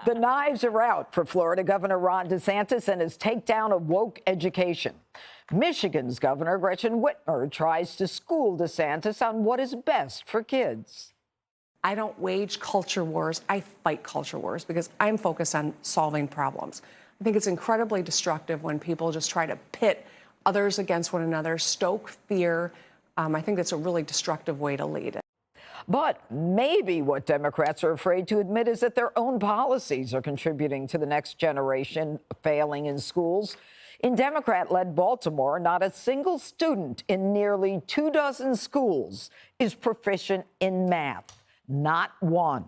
The knives are out for Florida Governor Ron DeSantis and his takedown of woke education. Michigan's Governor Gretchen Whitmer tries to school DeSantis on what is best for kids. I don't wage culture wars. I fight culture wars because I'm focused on solving problems. I think it's incredibly destructive when people just try to pit others against one another, stoke fear. I think that's a really destructive way to lead. But maybe what Democrats are afraid to admit is that their own policies are contributing to the next generation failing in schools. In Democrat-led Baltimore, not a single student in nearly 24 schools is proficient in math. Not one.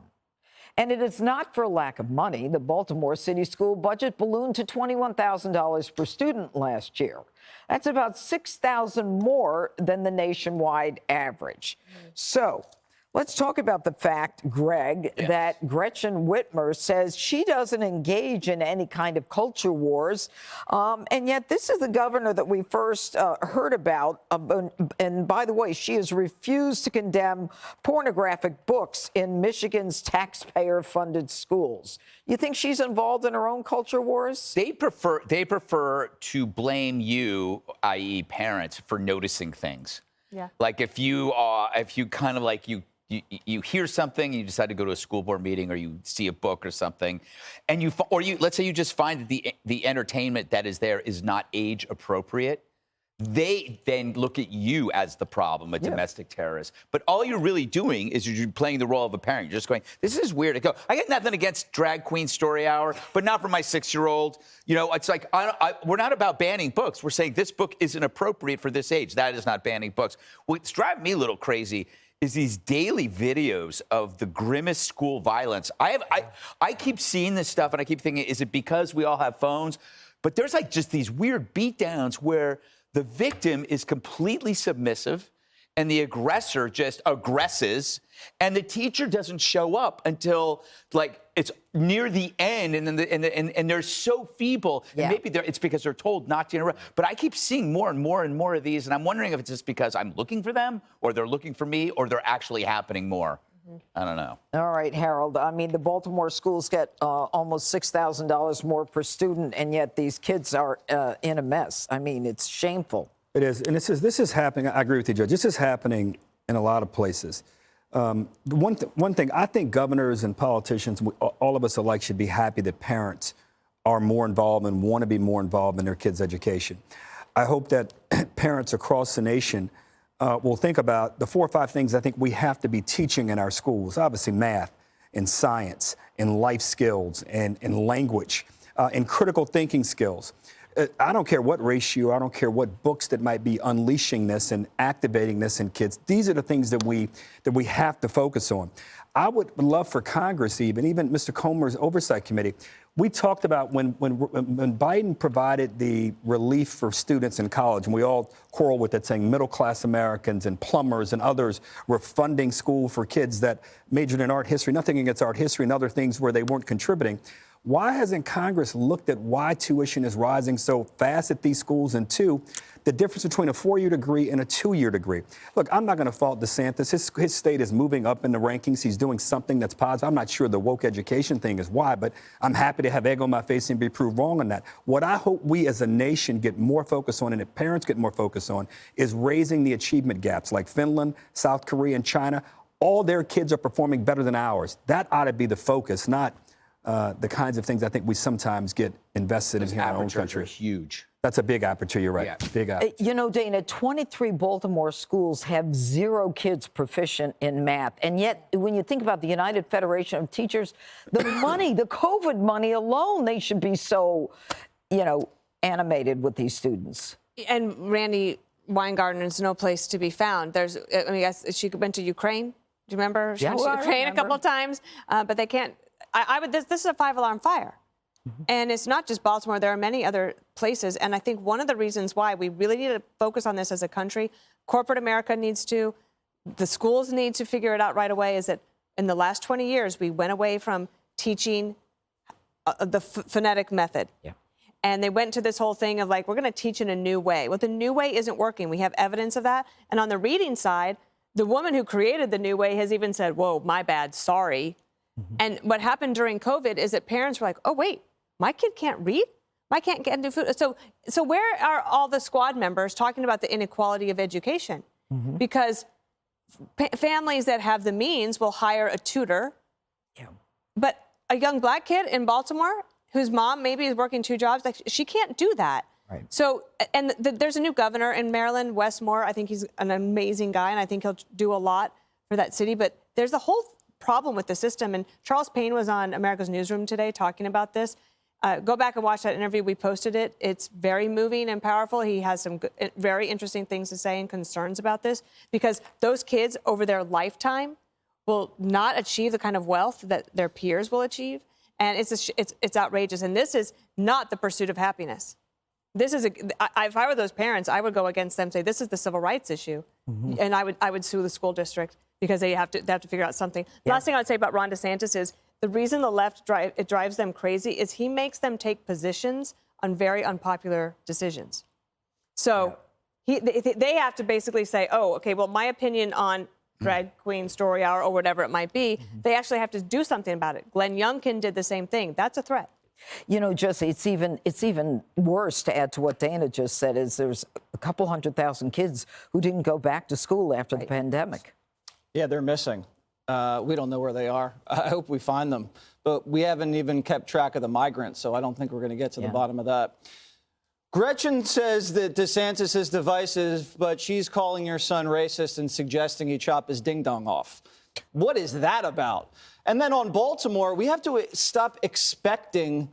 And it is not for lack of money. The Baltimore City School budget ballooned to $21,000 per student last year. That's about $6,000 more than the nationwide average. So let's talk about the fact, Greg, that Gretchen Whitmer says she doesn't engage in any kind of culture wars. And yet this is the governor that we first heard about. And by the way, she has refused to condemn pornographic books in Michigan's taxpayer-funded schools. You think she's involved in her own culture wars? They prefer to blame you, i.e. parents, for noticing things. Yeah. Like if you kind of like you hear something, you decide to go to a school board meeting, or you see a book or something, and let's say you just find that the entertainment that is there is not age appropriate. They then look at you as the problem, a domestic terrorist. But all you're really doing is you're playing the role of a parent. You're just going, this is weird. I go, I got nothing against Drag Queen Story Hour, but not for my 6-year-old. You know, it's like, we're not about banning books. We're saying this book isn't appropriate for this age. That is not banning books. What's driving me a little crazy is these daily videos of the grimmest school violence. I keep seeing this stuff, and I keep thinking, is it because we all have phones? But there's like just these weird beatdowns where the victim is completely submissive and the aggressor just aggresses, and the teacher doesn't show up until like it's near the end, and then and they're so feeble. And maybe it's because they're told not to interrupt. But I keep seeing more and more and more of these, and I'm wondering if it's just because I'm looking for them, or they're looking for me, or they're actually happening more. I don't know. All right, Harold. I mean, the Baltimore schools get almost $6,000 more per student, and yet these kids are in a mess. I mean, it's shameful. It is. And this is happening. I agree with you, Judge. This is happening in a lot of places. One thing, I think governors and politicians, all of us alike, should be happy that parents are more involved and want to be more involved in their kids' education. I hope that parents across the nation will think about the 4 or 5 things I think we have to be teaching in our schools. Obviously, math and science and life skills and language and critical thinking skills. I don't care what ratio, I don't care what books that might be unleashing this and activating this in kids. These are the things that we have to focus on. I would love for Congress, even Mr. Comer's Oversight Committee, we talked about when Biden provided the relief for students in college, and we all quarrel with it, saying middle-class Americans and plumbers and others were funding school for kids that majored in art history, nothing against art history and other things where they weren't contributing. Why hasn't Congress looked at why tuition is rising so fast at these schools? And 2, the difference between a 4-year degree and a 2-year degree. Look, I'm not going to fault DeSantis. His state is moving up in the rankings. He's doing something that's positive. I'm not sure the woke education thing is why, but I'm happy to have egg on my face and be proved wrong on that. What I hope we as a nation get more focus on, and if parents get more focus on, is raising the achievement gaps like Finland, South Korea, and China. All their kids are performing better than ours. That ought to be the focus, not the kinds of things I think we sometimes get invested in here in our own country. Are huge. That's a big opportunity, you're right. Yeah. Big opportunity. You know, Dana, 23 Baltimore schools have 0 kids proficient in math. And yet, when you think about the United Federation of Teachers, the money, the COVID money alone, they should be so, animated with these students. And Randy Weingarten is no place to be found. She went to Ukraine. Do you remember? She went to Ukraine a couple of times, but they can't. This is a 5-alarm fire. And it's not just Baltimore. There are many other places. And I think one of the reasons why we really need to focus on this as a country, corporate America needs to, the schools need to figure it out right away, is that in the last 20 years, we went away from teaching the phonetic method. Yeah. And they went to this whole thing of like, we're going to teach in a new way. Well, the new way isn't working. We have evidence of that. And on the reading side, the woman who created the new way has even said, whoa, my bad, sorry. And what happened during COVID is that parents were like, oh, wait, my kid can't read? My kid can't do food. So where are all the squad members talking about the inequality of education? Because families that have the means will hire a tutor. Yeah. But a young black kid in Baltimore whose mom maybe is working 2 jobs, like she can't do that. Right. So, and there's a new governor in Maryland, Wes Moore. I think he's an amazing guy, and I think he'll do a lot for that city. But there's a whole problem with the system. And Charles Payne was on America's Newsroom today talking about this. Go back and watch that interview. We posted it. It's very moving and powerful. He has some very interesting things to say and concerns about this, because those kids over their lifetime will not achieve the kind of wealth that their peers will achieve. And it's outrageous. And this is not the pursuit of happiness. This is if I were those parents, I would go against them, say this is the civil rights issue, and I would sue the school district because they have to figure out something. The last thing I would say about Ron DeSantis is the reason the left drives them crazy is he makes them take positions on very unpopular decisions. So they have to basically say, oh, okay, well, my opinion on drag queen story hour or whatever it might be, they actually have to do something about it. Glenn Youngkin did the same thing. That's a threat. You know, Jesse, it's even worse, to add to what Dana just said, is there's a couple 100,000 kids who didn't go back to school after the pandemic. Yeah, they're missing. We don't know where they are. I hope we find them. But we haven't even kept track of the migrants, so I don't think we're going to get to the bottom of that. Gretchen says that DeSantis is divisive, but she's calling your son racist and suggesting he chop his ding-dong off. What is that about? And then on Baltimore, we have to stop expecting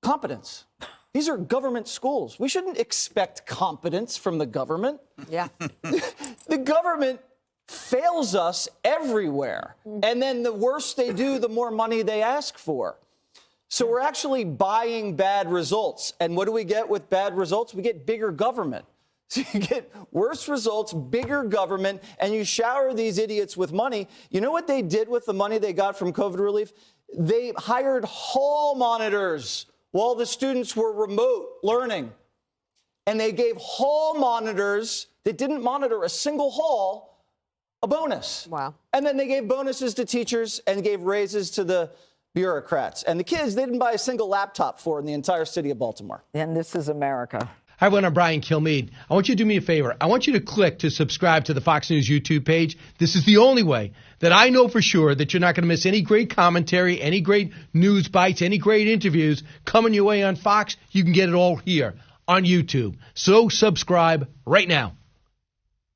competence. These are government schools. We shouldn't expect competence from the government. Yeah. The government fails us everywhere. And then the worse they do, the more money they ask for. So we're actually buying bad results. And what do we get with bad results? We get bigger government. So you get worse results, bigger government, and you shower these idiots with money. You know what they did with the money they got from COVID relief? They hired hall monitors while the students were remote learning. And they gave hall monitors that didn't monitor a single hall a bonus. Wow. And then they gave bonuses to teachers and gave raises to the bureaucrats. And the kids, they didn't buy a single laptop for in the entire city of Baltimore. And this is America. Hi, everyone. I'm Brian Kilmeade. I want you to do me a favor. I want you to click to subscribe to the Fox News YouTube page. This is the only way that I know for sure that you're not going to miss any great commentary, any great news bites, any great interviews coming your way on Fox. You can get it all here on YouTube. So subscribe right now.